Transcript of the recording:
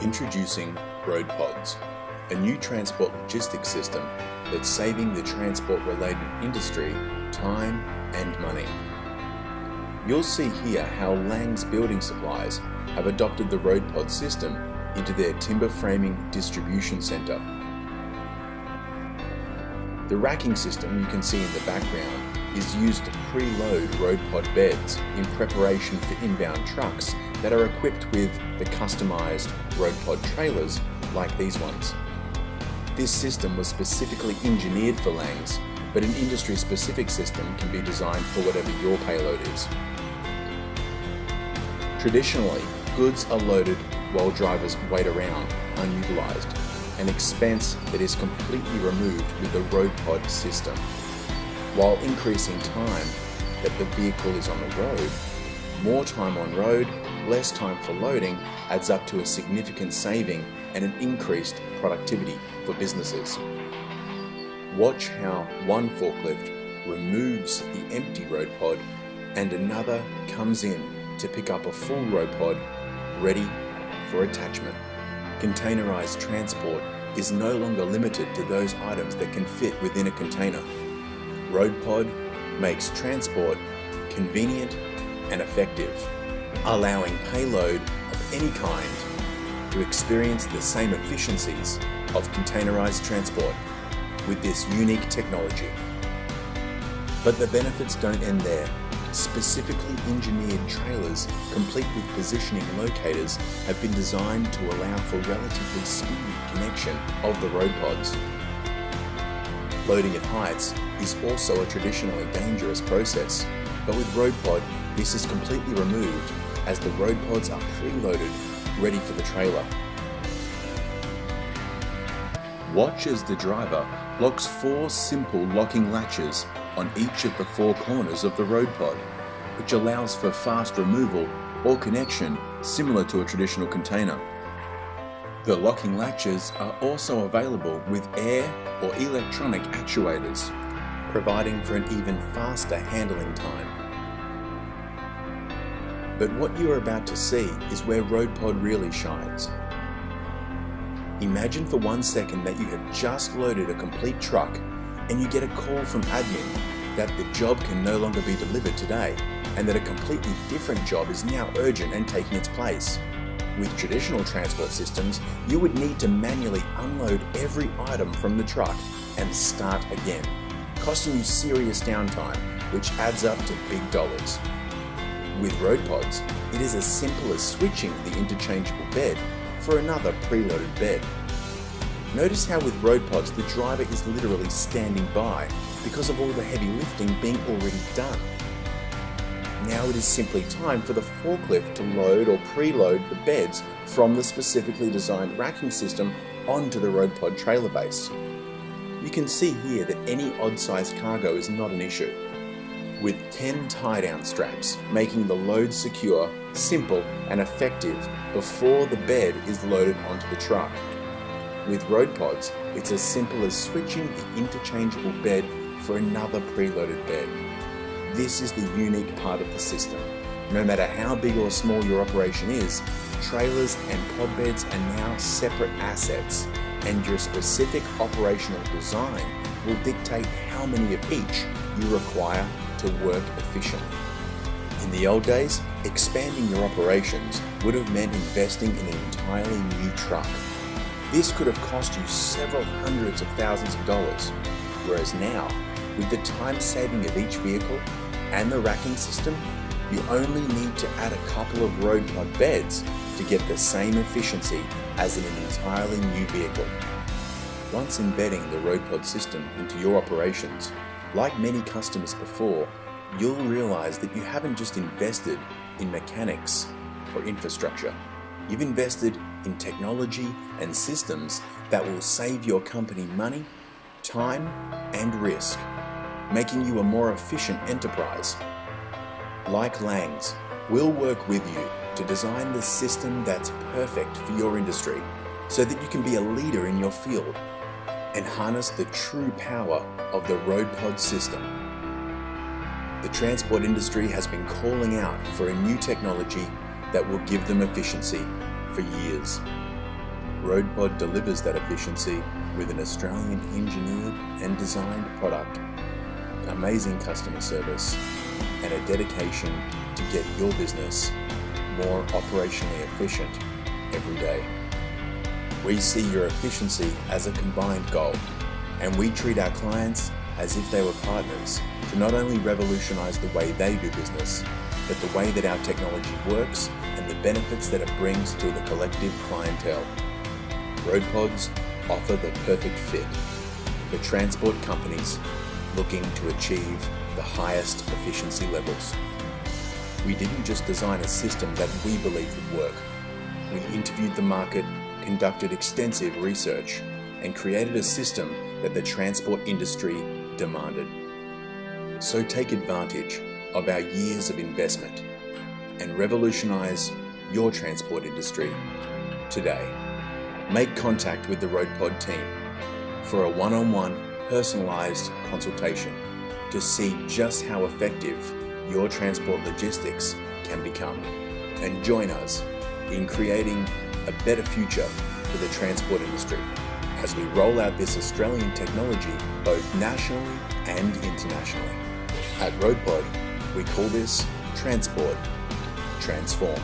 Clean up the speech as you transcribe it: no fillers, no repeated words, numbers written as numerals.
Introducing Roadpods, a new transport logistics system that's saving the transport-related industry time and money. You'll see here how Lang's Building Supplies have adopted the Roadpod system into their timber framing distribution centre. The racking system you can see in the background is used to preload Roadpod beds in preparation for inbound trucks that are equipped with the customised Roadpod trailers like these ones. This system was specifically engineered for Lang's, but an industry-specific system can be designed for whatever your payload is. Traditionally, goods are loaded while drivers wait around, unutilised, an expense that is completely removed with the Roadpod system. While increasing time that the vehicle is on the road, more time on road, less time for loading adds up to a significant saving and an increased productivity for businesses. Watch how one forklift removes the empty Roadpod and another comes in to pick up a full Roadpod ready for attachment. Containerized transport is no longer limited to those items that can fit within a container. Roadpod makes transport convenient and effective, allowing payload of any kind to experience the same efficiencies of containerized transport with this unique technology. But the benefits don't end there. Specifically engineered trailers, complete with positioning locators, have been designed to allow for relatively speedy connection of the Roadpods. Loading at heights is also a traditionally dangerous process, but with Roadpod, this is completely removed as the Roadpods are preloaded, ready for the trailer. Watch as the driver locks 4 simple locking latches on each of the 4 corners of the Roadpod, which allows for fast removal or connection similar to a traditional container. The locking latches are also available with air or electronic actuators, providing for an even faster handling time. But what you are about to see is where Roadpod really shines. Imagine for 1 second that you have just loaded a complete truck and you get a call from admin that the job can no longer be delivered today and that a completely different job is now urgent and taking its place. With traditional transport systems, you would need to manually unload every item from the truck and start again, costing you serious downtime, which adds up to big dollars. With Roadpods, it is as simple as switching the interchangeable bed for another preloaded bed. Notice how with Roadpods the driver is literally standing by because of all the heavy lifting being already done. Now it is simply time for the forklift to load or preload the beds from the specifically designed racking system onto the Roadpod trailer base. You can see here that any odd-sized cargo is not an issue, with 10 tie-down straps making the load secure, simple and effective before the bed is loaded onto the truck. With Roadpods, it's as simple as switching the interchangeable bed for another preloaded bed. This is the unique part of the system. No matter how big or small your operation is, trailers and pod beds are now separate assets, and your specific operational design will dictate how many of each you require to work efficiently. In the old days, expanding your operations would have meant investing in an entirely new truck. This could have cost you several hundreds of thousands of dollars, whereas now, with the time saving of each vehicle and the racking system, you only need to add a couple of Roadpod beds to get the same efficiency as in an entirely new vehicle. Once embedding the Roadpod system into your operations, like many customers before, you'll realize that you haven't just invested in mechanics or infrastructure. You've invested in technology and systems that will save your company money, time, and risk, making you a more efficient enterprise. Like Lang's, we'll work with you to design the system that's perfect for your industry so that you can be a leader in your field and harness the true power of the Roadpod system. The transport industry has been calling out for a new technology that will give them efficiency for years. Roadpod delivers that efficiency with an Australian engineered and designed product, amazing customer service, and a dedication to get your business more operationally efficient every day. We see your efficiency as a combined goal, and we treat our clients as if they were partners to not only revolutionize the way they do business, but the way that our technology works and the benefits that it brings to the collective clientele. Roadpods offer the perfect fit for transport companies looking to achieve the highest efficiency levels. We didn't just design a system that we believed would work. We interviewed the market, conducted extensive research, and created a system that the transport industry demanded. So take advantage of our years of investment and revolutionize your transport industry today. Make contact with the Roadpod team for a one-on-one personalized consultation to see just how effective your transport logistics can become, and join us in creating a better future for the transport industry as we roll out this Australian technology both nationally and internationally. At Roadpod, we call this Transport Transformed.